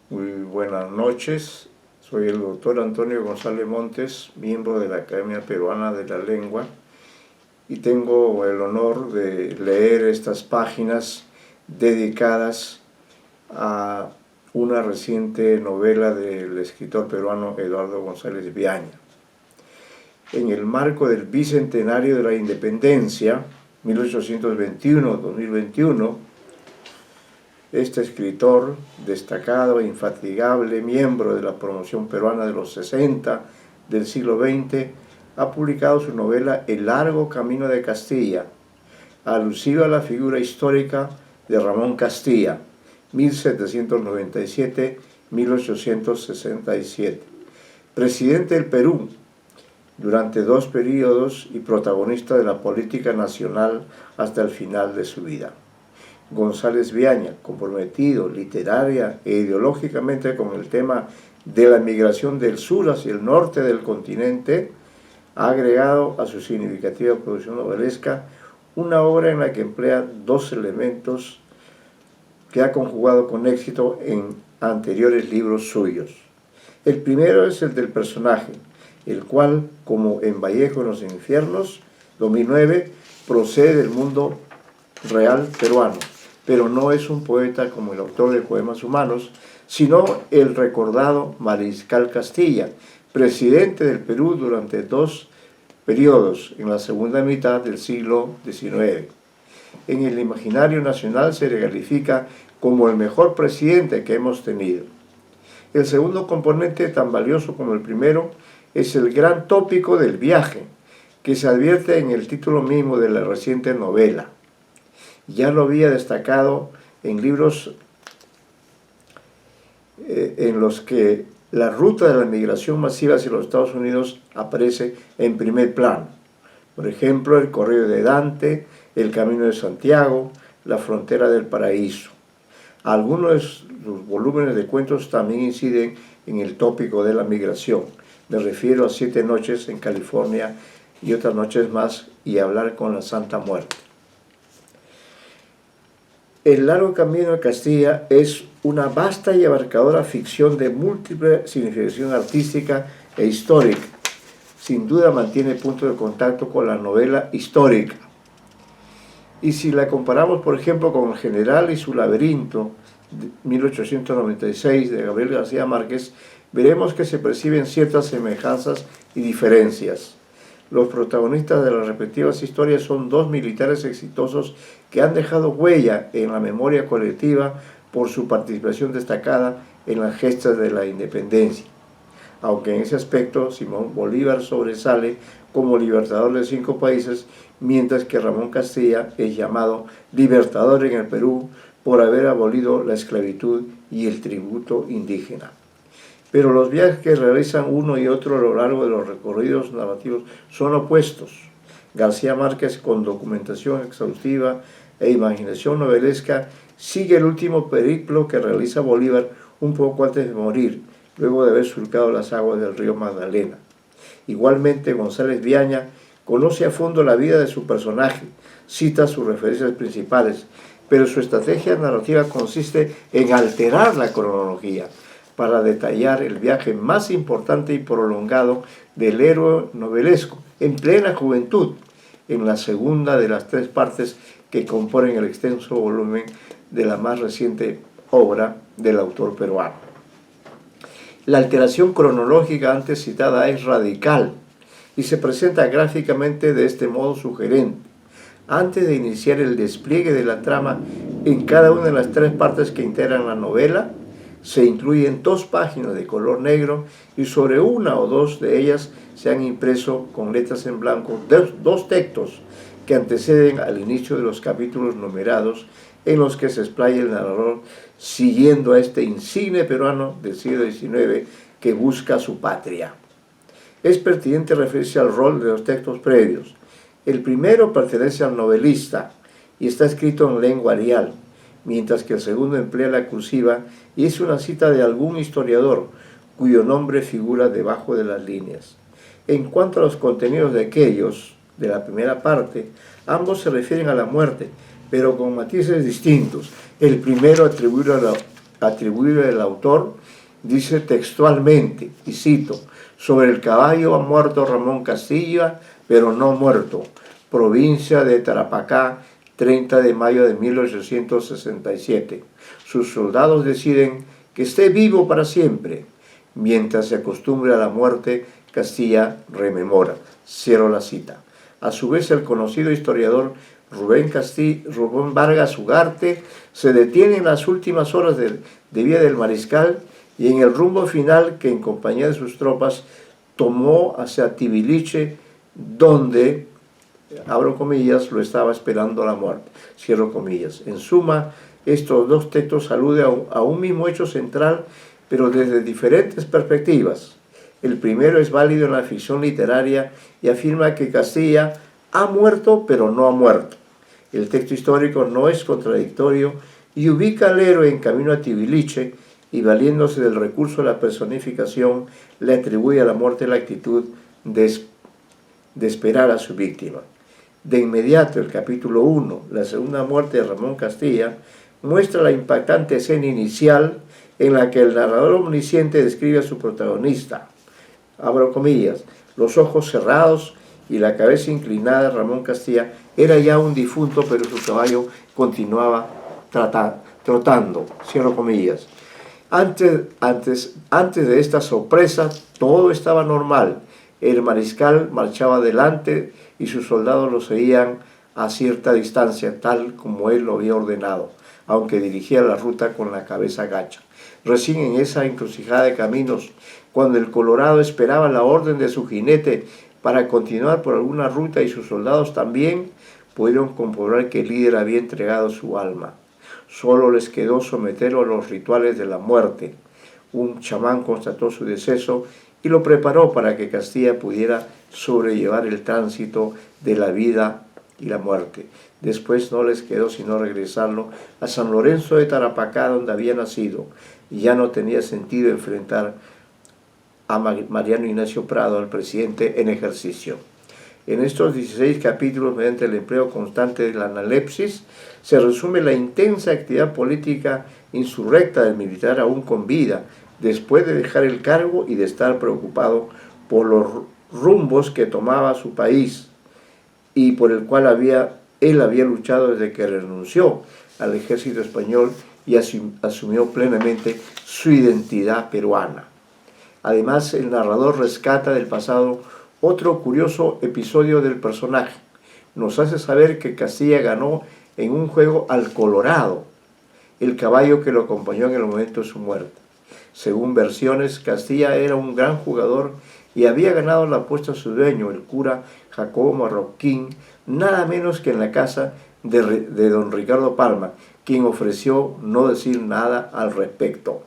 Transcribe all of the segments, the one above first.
Muy buenas noches, soy el doctor Antonio González Montes, miembro de la Academia Peruana de la Lengua, y tengo el honor de leer estas páginas dedicadas a una reciente novela del escritor peruano Eduardo González Viaña. En el marco del bicentenario de la independencia, 1821-2021, este escritor, destacado e infatigable miembro de la promoción peruana de los 60 del siglo XX, ha publicado su novela El largo camino de Castilla, alusiva a la figura histórica de Ramón Castilla, 1797-1867, presidente del Perú durante 2 periodos y protagonista de la política nacional hasta el final de su vida. González Viaña, comprometido literaria e ideológicamente con el tema de la migración del sur hacia el norte del continente, ha agregado a su significativa producción novelesca una obra en la que emplea 2 elementos que ha conjugado con éxito en anteriores libros suyos. El primero es el del personaje, el cual, como en Vallejo en los infiernos, 2009, procede del mundo real peruano, pero no es un poeta como el autor de Poemas Humanos, sino el recordado Mariscal Castilla, presidente del Perú durante 2 periodos en la segunda mitad del siglo XIX. En el imaginario nacional se le califica como el mejor presidente que hemos tenido. El segundo componente, tan valioso como el primero, es el gran tópico del viaje, que se advierte en el título mismo de la reciente novela. Ya lo había destacado en libros en los que la ruta de la migración masiva hacia los Estados Unidos aparece en primer plano. Por ejemplo, El correo de Dante, El camino de Santiago, La frontera del paraíso. Algunos de sus volúmenes de cuentos también inciden en el tópico de la migración. Me refiero a 7 noches en California y otras noches más y Hablar con la Santa Muerte. El largo camino de Castilla es una vasta y abarcadora ficción de múltiple significación artística e histórica. Sin duda mantiene punto de contacto con la novela histórica. Y si la comparamos, por ejemplo, con El general y su laberinto, de 1896, de Gabriel García Márquez, veremos que se perciben ciertas semejanzas y diferencias. Los protagonistas de las respectivas historias son 2 militares exitosos que han dejado huella en la memoria colectiva por su participación destacada en las gestas de la independencia. Aunque en ese aspecto Simón Bolívar sobresale como libertador de 5 países, mientras que Ramón Castilla es llamado libertador en el Perú por haber abolido la esclavitud y el tributo indígena. Pero los viajes que realizan uno y otro a lo largo de los recorridos narrativos son opuestos. García Márquez, con documentación exhaustiva e imaginación novelesca, sigue el último periplo que realiza Bolívar un poco antes de morir, luego de haber surcado las aguas del río Magdalena. Igualmente, González Viaña conoce a fondo la vida de su personaje, cita sus referencias principales, pero su estrategia narrativa consiste en alterar la cronología para detallar el viaje más importante y prolongado del héroe novelesco, en plena juventud, en la segunda de las 3 partes que componen el extenso volumen de la más reciente obra del autor peruano. La alteración cronológica antes citada es radical y se presenta gráficamente de este modo sugerente. Antes de iniciar el despliegue de la trama en cada una de las 3 partes que integran la novela, se incluyen 2 páginas de color negro y sobre una o 2 de ellas se han impreso con letras en blanco 2 textos que anteceden al inicio de los capítulos numerados en los que se explaya el narrador siguiendo a este insigne peruano del siglo XIX que busca su patria. Es pertinente referirse al rol de los textos previos. El primero pertenece al novelista y está escrito en lengua arial, mientras que el segundo emplea la cursiva y es una cita de algún historiador cuyo nombre figura debajo de las líneas. En cuanto a los contenidos de aquellos, de la primera parte, ambos se refieren a la muerte, pero con matices distintos. El primero atribuye atribuible al autor, dice textualmente, y cito: sobre el caballo ha muerto Ramón Castilla, pero no muerto. Provincia de Tarapacá, 30 de mayo de 1867. Sus soldados deciden que esté vivo para siempre. Mientras se acostumbre a la muerte, Castilla rememora. Cierro la cita. A su vez, el conocido historiador Rubén Vargas Ugarte se detiene en las últimas horas de vida del mariscal y en el rumbo final que en compañía de sus tropas tomó hacia Tibiliche, donde, abro comillas, lo estaba esperando la muerte, cierro comillas. En suma, estos dos textos aluden a un mismo hecho central, pero desde diferentes perspectivas. El primero es válido en la ficción literaria y afirma que Castilla ha muerto, pero no ha muerto. El texto histórico no es contradictorio y ubica al héroe en camino a Tibiliche y, valiéndose del recurso de la personificación, le atribuye a la muerte la actitud de esperar a su víctima. De inmediato, el capítulo 1, la segunda muerte de Ramón Castilla, muestra la impactante escena inicial en la que el narrador omnisciente describe a su protagonista. Abro comillas: los ojos cerrados y la cabeza inclinada, Ramón Castilla era ya un difunto, pero su caballo continuaba trotando. Cierro comillas. Antes de esta sorpresa, todo estaba normal. El mariscal marchaba adelante y sus soldados lo seguían a cierta distancia, tal como él lo había ordenado, aunque dirigía la ruta con la cabeza gacha. Recién en esa encrucijada de caminos, cuando el Colorado esperaba la orden de su jinete para continuar por alguna ruta y sus soldados también, pudieron comprobar que el líder había entregado su alma. Solo les quedó someterlo a los rituales de la muerte. Un chamán constató su deceso y lo preparó para que Castilla pudiera sobrellevar el tránsito de la vida y la muerte. Después no les quedó sino regresarlo a San Lorenzo de Tarapacá, donde había nacido, y ya no tenía sentido enfrentar a Mariano Ignacio Prado, al presidente en ejercicio. En estos 16 capítulos, mediante el empleo constante de la analepsis, se resume la intensa actividad política insurrecta del militar aún con vida, después de dejar el cargo y de estar preocupado por los rumbos que tomaba su país y por el cual él había luchado desde que renunció al ejército español y asumió plenamente su identidad peruana. Además, el narrador rescata del pasado otro curioso episodio del personaje. Nos hace saber que Castilla ganó en un juego al Colorado, el caballo que lo acompañó en el momento de su muerte. Según versiones, Castilla era un gran jugador y había ganado la apuesta a su dueño, el cura Jacobo Marroquín, nada menos que en la casa de don Ricardo Palma, quien ofreció no decir nada al respecto.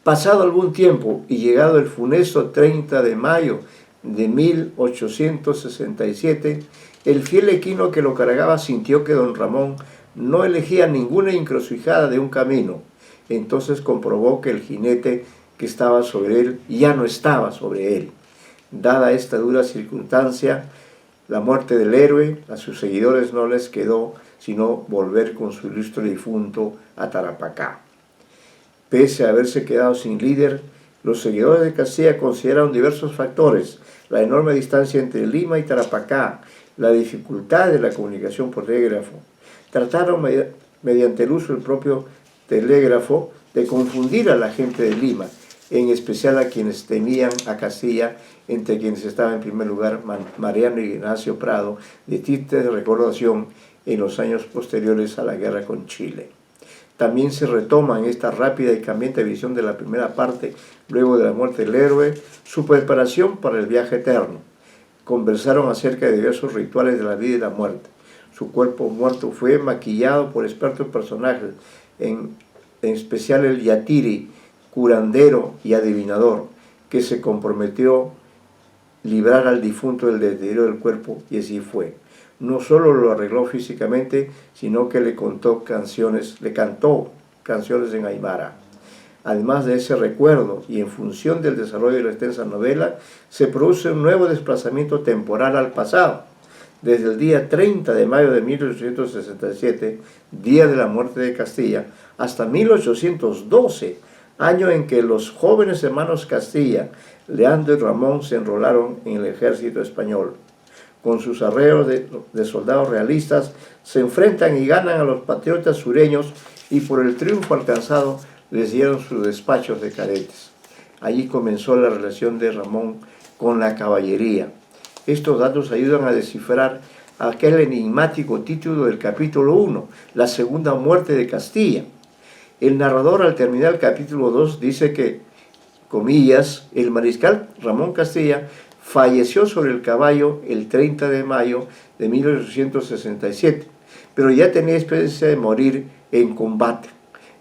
Pasado algún tiempo y llegado el funesto 30 de mayo de 1867, el fiel equino que lo cargaba sintió que don Ramón no elegía ninguna encrucijada de un camino. Entonces comprobó que el jinete que estaba sobre él ya no estaba sobre él. Dada esta dura circunstancia, la muerte del héroe, a sus seguidores no les quedó sino volver con su ilustre difunto a Tarapacá. Pese a haberse quedado sin líder, los seguidores de Castilla consideraron diversos factores: la enorme distancia entre Lima y Tarapacá, la dificultad de la comunicación por telégrafo. Trataron, mediante el uso del propio telégrafo, de confundir a la gente de Lima, en especial a quienes temían a Castilla, entre quienes estaba en primer lugar Mariano Ignacio Prado, de triste recordación en los años posteriores a la guerra con Chile. También se retoma en esta rápida y cambiante visión de la primera parte, luego de la muerte del héroe, su preparación para el viaje eterno. Conversaron acerca de diversos rituales de la vida y la muerte. Su cuerpo muerto fue maquillado por expertos personajes, en especial el yatiri, curandero y adivinador, que se comprometió a librar al difunto del deterioro del cuerpo, y así fue. No solo lo arregló físicamente, sino que le cantó canciones en aymara. Además de ese recuerdo, y en función del desarrollo de la extensa novela, se produce un nuevo desplazamiento temporal al pasado. desde el día 30 de mayo de 1867, día de la muerte de Castilla, hasta 1812, año en que los jóvenes hermanos Castilla, Leandro y Ramón, se enrolaron en el ejército español. Con sus arreos de soldados realistas, se enfrentan y ganan a los patriotas sureños y por el triunfo alcanzado les dieron sus despachos de cadetes. Allí comenzó la relación de Ramón con la caballería. Estos datos ayudan a descifrar aquel enigmático título del capítulo 1, la segunda muerte de Castilla. El narrador, al terminar el capítulo 2, dice que, comillas, el mariscal Ramón Castilla falleció sobre el caballo el 30 de mayo de 1867, pero ya tenía experiencia de morir en combate.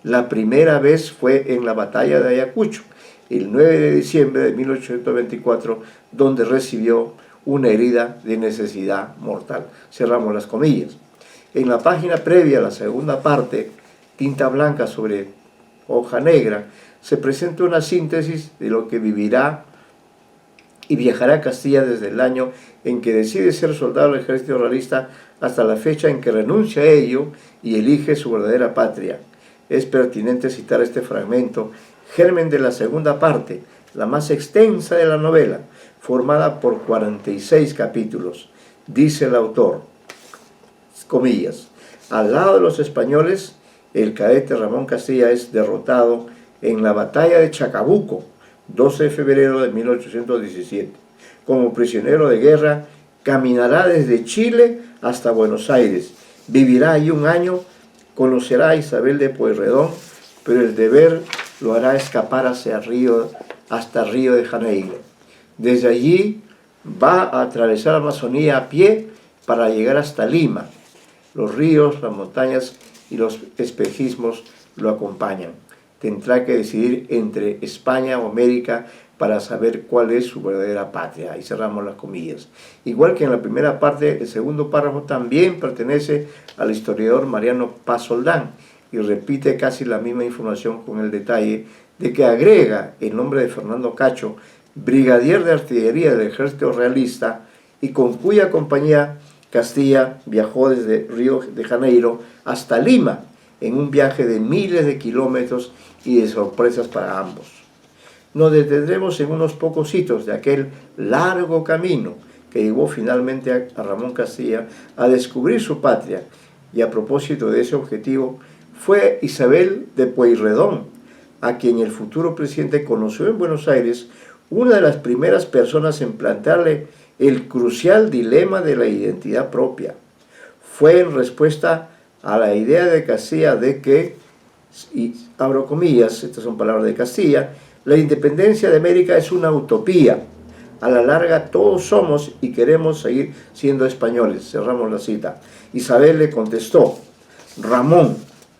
La primera vez fue en la batalla de Ayacucho, el 9 de diciembre de 1824, donde recibió una herida de necesidad mortal. Cerramos las comillas. En la página previa a la segunda parte, tinta blanca sobre hoja negra, se presenta una síntesis de lo que vivirá y viajará a Castilla desde el año en que decide ser soldado del ejército realista hasta la fecha en que renuncia a ello y elige su verdadera patria. Es pertinente citar este fragmento, germen de la segunda parte, la más extensa de la novela, formada por 46 capítulos. Dice el autor, comillas, al lado de los españoles, el cadete Ramón Castilla es derrotado en la batalla de Chacabuco, 12 de febrero de 1817. Como prisionero de guerra, caminará desde Chile hasta Buenos Aires. Vivirá allí un año, conocerá a Isabel de Pueyrredón, pero el deber lo hará escapar hasta Río de Janeiro. Desde allí va a atravesar la Amazonía a pie para llegar hasta Lima. Los ríos, las montañas y los espejismos lo acompañan. Tendrá que decidir entre España o América para saber cuál es su verdadera patria. Ahí cerramos las comillas. Igual que en la primera parte, el segundo párrafo también pertenece al historiador Mariano Paz Soldán y repite casi la misma información con el detalle de que agrega el nombre de Fernando Cacho, brigadier de artillería del ejército realista y con cuya compañía Castilla viajó desde Río de Janeiro hasta Lima en un viaje de miles de kilómetros y de sorpresas para ambos. Nos detendremos en unos pocos hitos de aquel largo camino que llevó finalmente a Ramón Castilla a descubrir su patria, y a propósito de ese objetivo fue Isabel de Pueyrredón, a quien el futuro presidente conoció en Buenos Aires, una de las primeras personas en plantearle el crucial dilema de la identidad propia. Fue en respuesta a la idea de Castilla de que, y abro comillas, estas son palabras de Castilla, la independencia de América es una utopía. A la larga todos somos y queremos seguir siendo españoles. Cerramos la cita. Isabel le contestó, Ramón,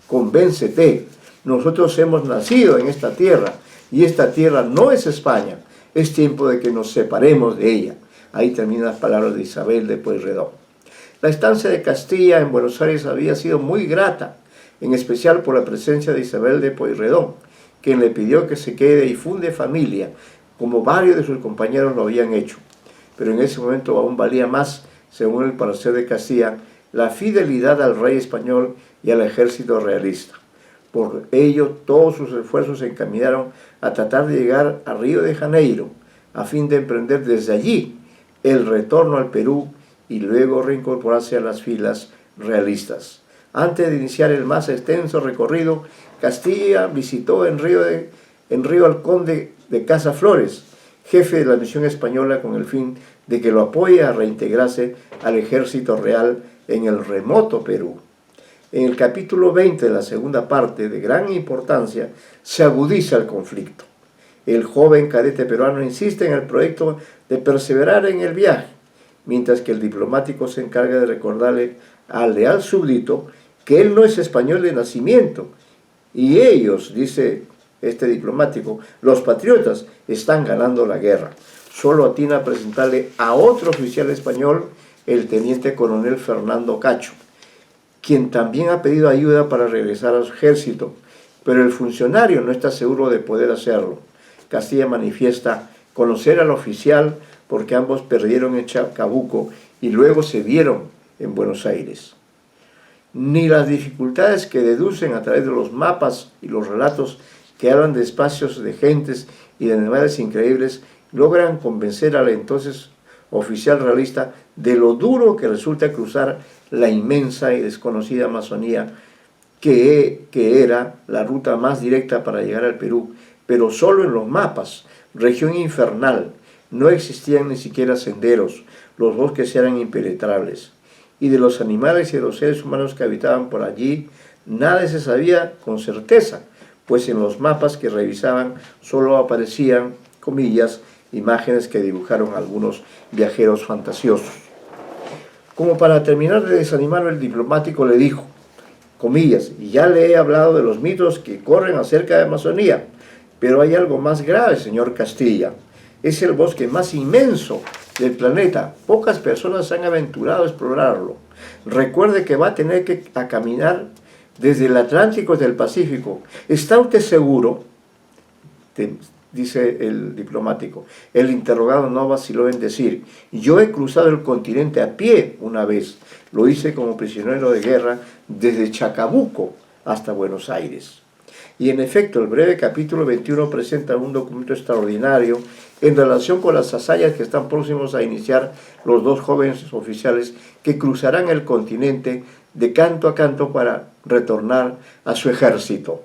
convéncete, nosotros hemos nacido en esta tierra y esta tierra no es España, es tiempo de que nos separemos de ella. Ahí terminan las palabras de Isabel de Pueyrredón. La estancia de Castilla en Buenos Aires había sido muy grata, en especial por la presencia de Isabel de Pueyrredón, quien le pidió que se quede y funde familia, como varios de sus compañeros lo habían hecho. Pero en ese momento aún valía más, según el parecer de Castilla, la fidelidad al rey español y al ejército realista. Por ello, todos sus esfuerzos se encaminaron a tratar de llegar a Río de Janeiro, a fin de emprender desde allí el retorno al Perú y luego reincorporarse a las filas realistas. Antes de iniciar el más extenso recorrido, Castilla visitó en Río al conde de Casa Flores, jefe de la misión española, con el fin de que lo apoye a reintegrarse al ejército real en el remoto Perú. En el capítulo 20 de la segunda parte, de gran importancia, se agudiza el conflicto. El joven cadete peruano insiste en el proyecto de perseverar en el viaje, mientras que el diplomático se encarga de recordarle al leal súbdito que él no es español de nacimiento, y ellos, dice este diplomático, los patriotas están ganando la guerra. Solo atina a presentarle a otro oficial español, el teniente coronel Fernando Cacho, quien también ha pedido ayuda para regresar a su ejército, pero el funcionario no está seguro de poder hacerlo. Castilla manifiesta conocer al oficial porque ambos perdieron en Chacabuco y luego se vieron en Buenos Aires. Ni las dificultades que deducen a través de los mapas y los relatos que hablan de espacios, de gentes y de animales increíbles logran convencer al entonces oficial realista de lo duro que resulta cruzar la inmensa y desconocida Amazonía, que era la ruta más directa para llegar al Perú, pero solo en los mapas, región infernal, no existían ni siquiera senderos, los bosques eran impenetrables, y de los animales y de los seres humanos que habitaban por allí, nada se sabía con certeza, pues en los mapas que revisaban solo aparecían, comillas, imágenes que dibujaron algunos viajeros fantasiosos. Como para terminar de desanimarlo, el diplomático le dijo, comillas, y ya le he hablado de los mitos que corren acerca de Amazonía, pero hay algo más grave, señor Castilla. Es el bosque más inmenso del planeta. Pocas personas se han aventurado a explorarlo. Recuerde que va a tener que caminar desde el Atlántico hasta el Pacífico. ¿Está usted seguro? Dice el diplomático. El interrogado no vaciló en decir, yo he cruzado el continente a pie una vez. Lo hice como prisionero de guerra desde Chacabuco hasta Buenos Aires. Y en efecto, el breve capítulo 21 presenta un documento extraordinario en relación con las hazañas que están próximos a iniciar los dos jóvenes oficiales que cruzarán el continente de canto a canto para retornar a su ejército.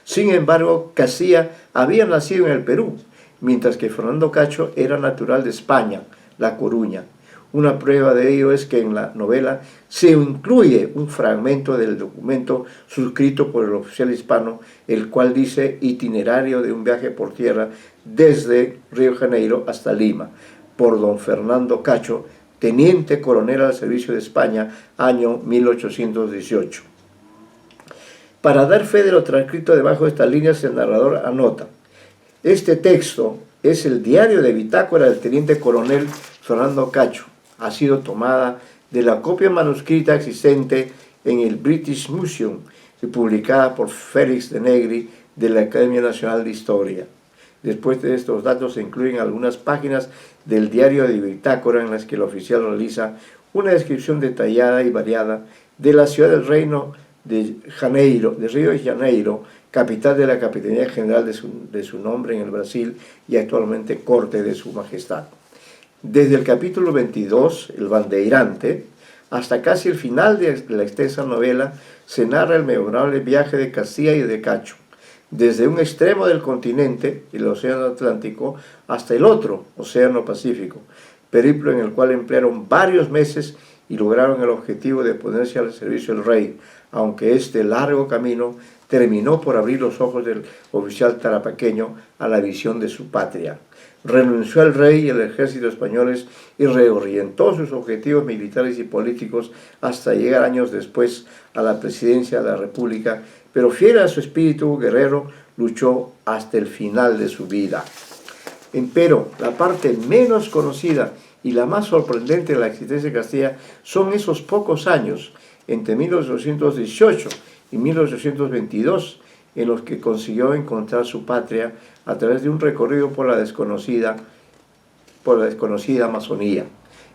Sin embargo, Castilla había nacido en el Perú, mientras que Fernando Cacho era natural de España, La Coruña. Una prueba de ello es que en la novela se incluye un fragmento del documento suscrito por el oficial hispano, el cual dice itinerario de un viaje por tierra desde Río de Janeiro hasta Lima, por don Fernando Cacho, teniente coronel al servicio de España, año 1818. Para dar fe de lo transcrito debajo de estas líneas, el narrador anota: este texto es el diario de bitácora del teniente coronel Fernando Cacho. Ha sido tomada de la copia manuscrita existente en el British Museum y publicada por Félix de Negri de la Academia Nacional de Historia. Después de estos datos se incluyen algunas páginas del diario de bitácora en las que el oficial realiza una descripción detallada y variada de la ciudad del Reino de Janeiro, de Río de Janeiro, capital de la Capitanía General de su nombre en el Brasil y actualmente corte de su majestad. Desde el capítulo 22, El Bandeirante, hasta casi el final de la extensa novela, se narra el memorable viaje de Castilla y de Cacho, desde un extremo del continente, el Océano Atlántico, hasta el otro, Océano Pacífico, periplo en el cual emplearon varios meses y lograron el objetivo de ponerse al servicio del rey, aunque este largo camino terminó por abrir los ojos del oficial tarapaqueño a la visión de su patria. Renunció al rey y al ejército españoles y reorientó sus objetivos militares y políticos hasta llegar años después a la presidencia de la República, pero fiel a su espíritu guerrero, luchó hasta el final de su vida. Empero, la parte menos conocida y la más sorprendente de la existencia de Castilla son esos pocos años, entre 1818 y 1822, en los que consiguió encontrar su patria a través de un recorrido por la desconocida Amazonía.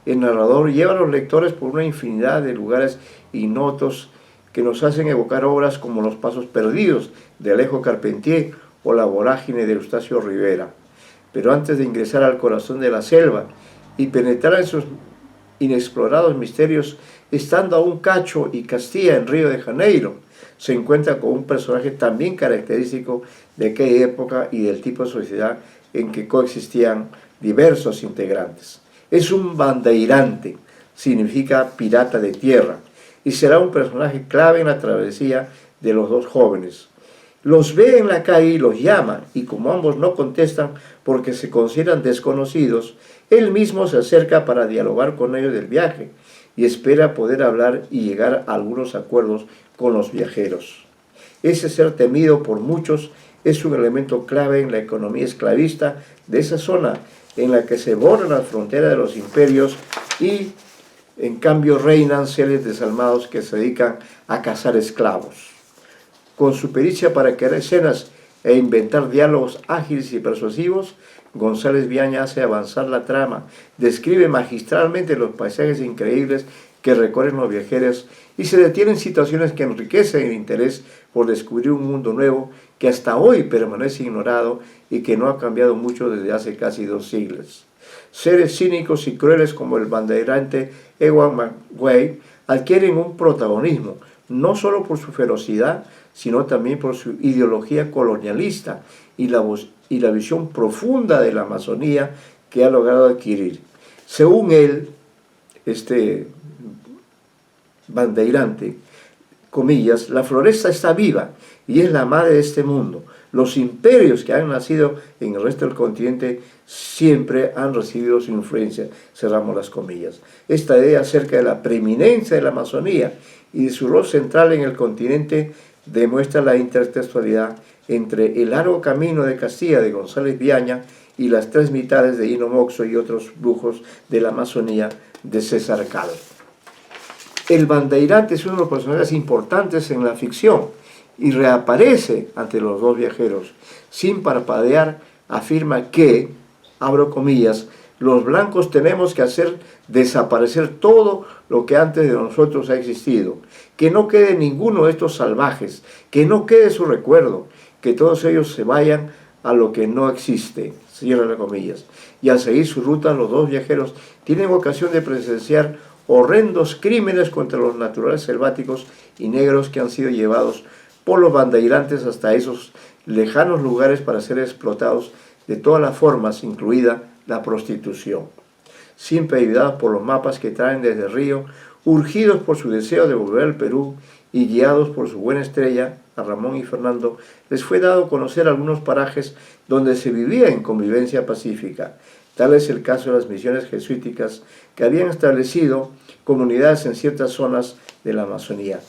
El narrador lleva a los lectores por una infinidad de lugares ignotos que nos hacen evocar obras como Los Pasos Perdidos de Alejo Carpentier o La Vorágine de Eustacio Rivera. Pero antes de ingresar al corazón de la selva y penetrar en sus inexplorados misterios, estando aún Cacho y Castilla en Río de Janeiro, se encuentra con un personaje también característico de aquella época y del tipo de sociedad en que coexistían diversos integrantes. Es un bandeirante, significa pirata de tierra, y será un personaje clave en la travesía de los dos jóvenes. Los ve en la calle y los llama, y como ambos no contestan porque se consideran desconocidos, él mismo se acerca para dialogar con ellos del viaje y espera poder hablar y llegar a algunos acuerdos con los viajeros. Ese ser temido por muchos es un elemento clave en la economía esclavista de esa zona en la que se borran las fronteras de los imperios y en cambio reinan seres desalmados que se dedican a cazar esclavos. Con su pericia para crear escenas e inventar diálogos ágiles y persuasivos, González Viaña hace avanzar la trama, describe magistralmente los paisajes increíbles que recorren los viajeros y se detiene en situaciones que enriquecen el interés por descubrir un mundo nuevo que hasta hoy permanece ignorado y que no ha cambiado mucho desde hace casi 2 siglos. Seres cínicos y crueles como el bandeirante Ewan McGway adquieren un protagonismo, no solo por su ferocidad, sino también por su ideología colonialista y la visión profunda de la Amazonía que ha logrado adquirir. Según él, este bandeirante, comillas, la floresta está viva y es la madre de este mundo. Los imperios que han nacido en el resto del continente siempre han recibido su influencia, cerramos las comillas. Esta idea acerca de la preeminencia de la Amazonía y de su rol central en el continente demuestra la intertextualidad entre el largo camino de Castilla de González Viaña y las 3 mitades de Hino Moxo y otros brujos de la Amazonía de César Cal. El bandeirante es uno de los personajes importantes en la ficción y reaparece ante los 2 viajeros. Sin parpadear, afirma que, abro comillas, los blancos tenemos que hacer desaparecer todo lo que antes de nosotros ha existido, que no quede ninguno de estos salvajes, que no quede su recuerdo, que todos ellos se vayan a lo que no existe, cierra las comillas. Y al seguir su ruta, los 2 viajeros tienen ocasión de presenciar horrendos crímenes contra los naturales selváticos y negros que han sido llevados por los bandeirantes hasta esos lejanos lugares para ser explotados de todas las formas, incluida la prostitución. Siempre ayudados por los mapas que traen desde Río, urgidos por su deseo de volver al Perú y guiados por su buena estrella, a Ramón y Fernando, les fue dado conocer algunos parajes donde se vivía en convivencia pacífica. Tal es el caso de las misiones jesuíticas que habían establecido comunidades en ciertas zonas de la Amazonía.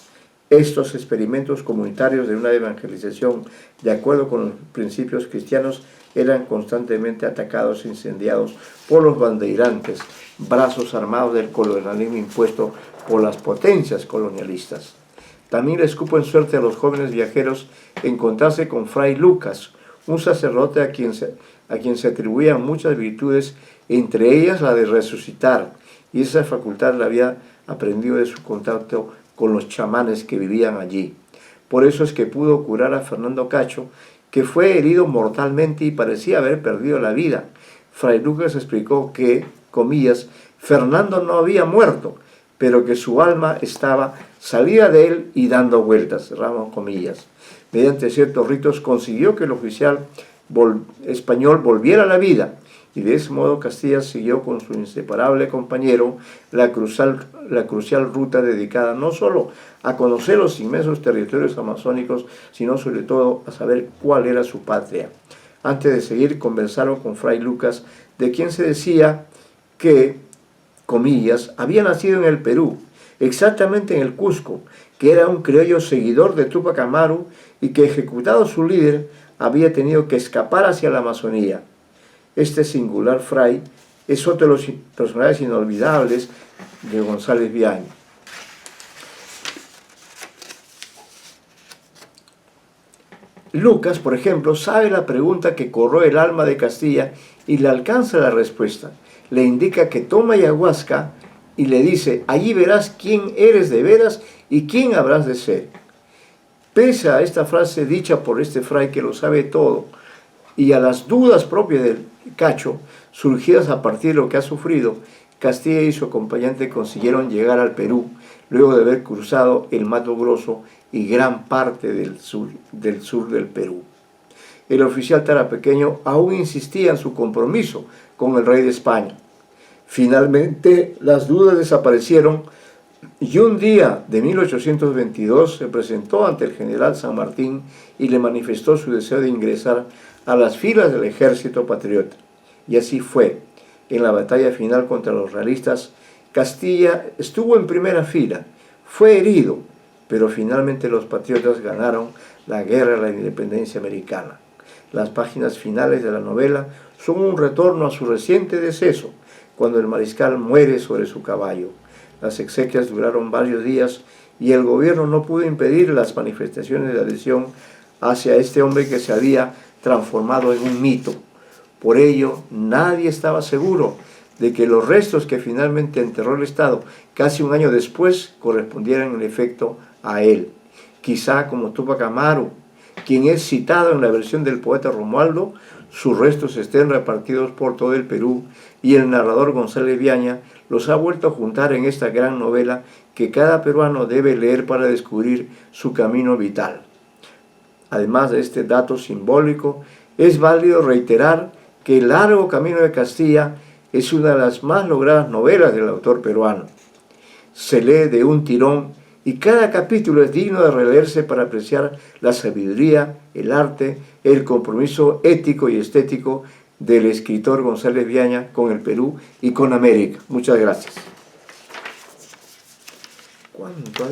Estos experimentos comunitarios de una evangelización de acuerdo con los principios cristianos eran constantemente atacados e incendiados por los bandeirantes, brazos armados del colonialismo impuesto por las potencias colonialistas. También les cupo en suerte a los jóvenes viajeros encontrarse con Fray Lucas, un sacerdote a quien se atribuían muchas virtudes, entre ellas la de resucitar, y esa facultad la había aprendido de su contacto con los chamanes que vivían allí. Por eso es que pudo curar a Fernando Cacho, que fue herido mortalmente y parecía haber perdido la vida. Fray Lucas explicó que, comillas, Fernando no había muerto, pero que su alma estaba salida de él y dando vueltas, cerramos comillas. Mediante ciertos ritos consiguió que el oficial español volviera a la vida, y de ese modo Castilla siguió con su inseparable compañero la crucial ruta dedicada no solo a conocer los inmensos territorios amazónicos, sino sobre todo a saber cuál era su patria. Antes de seguir, conversaron con Fray Lucas, de quien se decía que, comillas, había nacido en el Perú, exactamente en el Cusco, que era un criollo seguidor de Túpac Amaru y que, ejecutado su líder, había tenido que escapar hacia la Amazonía. Este singular fray es otro de los personajes inolvidables de González Viaña. Lucas, por ejemplo, sabe la pregunta que corroe el alma de Castilla y le alcanza la respuesta. Le indica que toma ayahuasca y le dice, allí verás quién eres de veras y quién habrás de ser. Pese a esta frase dicha por este fray que lo sabe todo y a las dudas propias del Cacho, surgidas a partir de lo que ha sufrido, Castilla y su acompañante consiguieron llegar al Perú, luego de haber cruzado el Mato Grosso y gran parte del sur del Perú. El oficial tarapequeño aún insistía en su compromiso con el rey de España. Finalmente, las dudas desaparecieron y un día de 1822 se presentó ante el general San Martín y le manifestó su deseo de ingresar a las filas del ejército patriota. Y así fue. En la batalla final contra los realistas, Castilla estuvo en primera fila, fue herido, pero finalmente los patriotas ganaron la guerra de la independencia americana. Las páginas finales de la novela son un retorno a su reciente deceso, cuando el mariscal muere sobre su caballo. Las exequias duraron varios días y el gobierno no pudo impedir las manifestaciones de adhesión hacia este hombre que se había transformado en un mito. Por ello, nadie estaba seguro de que los restos que finalmente enterró el Estado casi un año después correspondieran en efecto a él. Quizá como Túpac Amaru, quien es citado en la versión del poeta Romualdo, sus restos estén repartidos por todo el Perú y el narrador González Viaña los ha vuelto a juntar en esta gran novela que cada peruano debe leer para descubrir su camino vital. Además de este dato simbólico, es válido reiterar que El largo camino de Castilla es una de las más logradas novelas del autor peruano. Se lee de un tirón y cada capítulo es digno de releerse para apreciar la sabiduría, el arte, el compromiso ético y estético del escritor González Viaña con el Perú y con América. Muchas gracias. ¿Cuánto